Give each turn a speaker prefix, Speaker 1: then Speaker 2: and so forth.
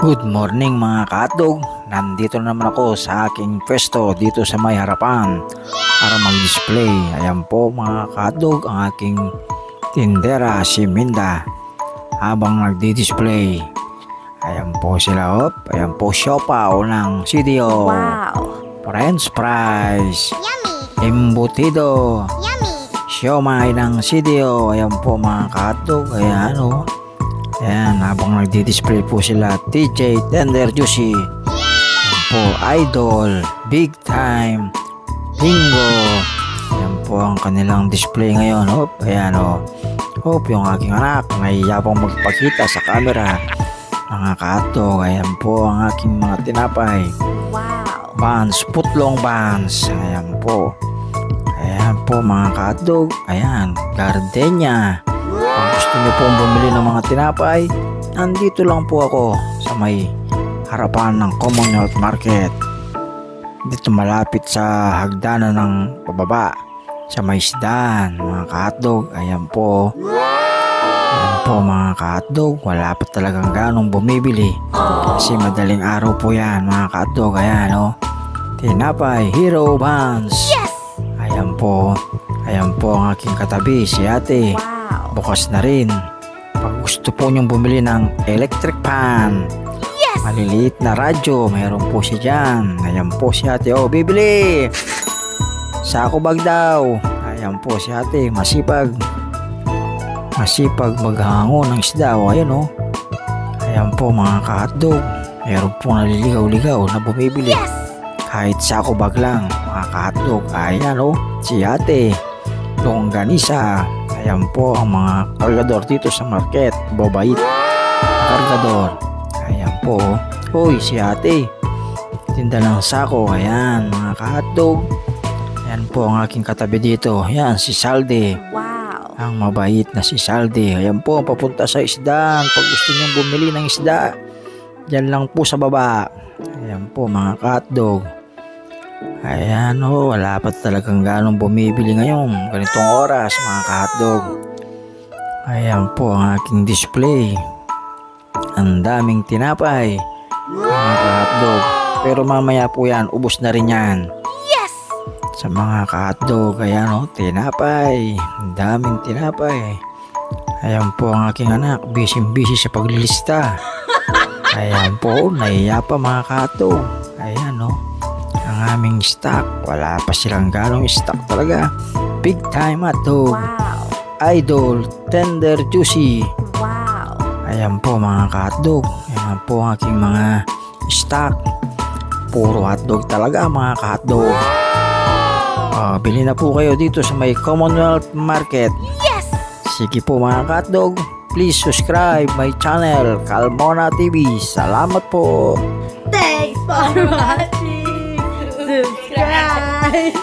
Speaker 1: Good morning mga kaatdog. Nandito na naman ako sa aking pwesto dito sa may harapan para mag-display. Ayan po mga kaatdog ang aking tindera si Minda habang nagdi-display. Ayan po sila ayan po siopaw ng CDO.
Speaker 2: Wow!
Speaker 1: French fries.
Speaker 2: Yummy!
Speaker 1: Embutido.
Speaker 2: Yummy!
Speaker 1: Siomay ng CDO. Ayan po mga kaatdog. Ayan Ayan, habang nagdi-display po sila, TJ Tender Juicy, ayan po, Idol, Big Time, Bingo. Ayan po ang kanilang display ngayon. Ayan yung aking anak, nahiya pong magpakita sa camera. Mga kaatdog, ayan po ang aking mga tinapay.
Speaker 2: Wow!
Speaker 1: Buns, putlong buns. Ayan po. Ayan po mga kaatdog. Ayan, gardenia. Kung gusto niyo pong bumili ng mga tinapay, nandito lang po ako sa may harapan ng Commonwealth Market. Dito malapit sa hagdanan ng pababa sa may isdaan, mga kaatdog. Ayan po mga kaatdog. Wala pa talagang ganong bumibili kasi madaling araw po yan mga kaatdog. Ayan tinapay, Hero Buns.
Speaker 2: Yes!
Speaker 1: Ayan po ang aking katabi, si ate.
Speaker 2: Wow!
Speaker 1: Bukas na rin. Pag gusto po nyong bumili ng electric pan,
Speaker 2: Yes!
Speaker 1: maliliit na radyo, mayroon po siya dyan. Ayan po si ate. Bibili! Sako bag daw. Ayan po si ate. Masipag maghango ng isda. Ayan po mga ka-hotdog. Mayroon po naliligaw-ligaw na bumibili.
Speaker 2: Yes!
Speaker 1: Kahit sako bag lang, mga ka-hotdog. Ayan si ate. Longganisa. Ayan po ang mga kargador dito sa market. Babait kargador. Ayan po. Si ate. Tinda ng sako. Ayan mga ka-hotdog. Ayan po ang aking katabi dito. Ayan si Salde.
Speaker 2: Wow!
Speaker 1: Ang mabait na si Salde. Ayan po papunta sa isdaan. Pag gusto niyong bumili ng isda, dyan lang po sa baba. Ayan po mga ka-hotdog. Ayan wala pa talagang ganong bumibili ngayon ganitong oras mga ka-hotdog. Ayan po ang aking display. Ang daming tinapay mga ka-hotdog. Pero mamaya po yan, ubos na rin yan.
Speaker 2: Yes!
Speaker 1: Sa mga ka-hotdog. Ayan tinapay. Ang daming tinapay. Ayan po ang aking anak, busy sa paglilista. Ayan po, nahiya pa mga ka-hotdog. Ayan ang aming stock. Wala pa silang ganong stock talaga. Big Time hotdog.
Speaker 2: Wow!
Speaker 1: Idol, Tender Juicy.
Speaker 2: Wow!
Speaker 1: Ayan po mga ka-hotdog. Ayan po ang aking mga stock. Puro hotdog talaga mga ka-hotdog. Bili na po kayo dito sa may Commonwealth Market.
Speaker 2: Yes!
Speaker 1: Sige po mga ka-hotdog. Please subscribe my channel, Calmona TV. Salamat po.
Speaker 2: Thanks for watching! Subscribe!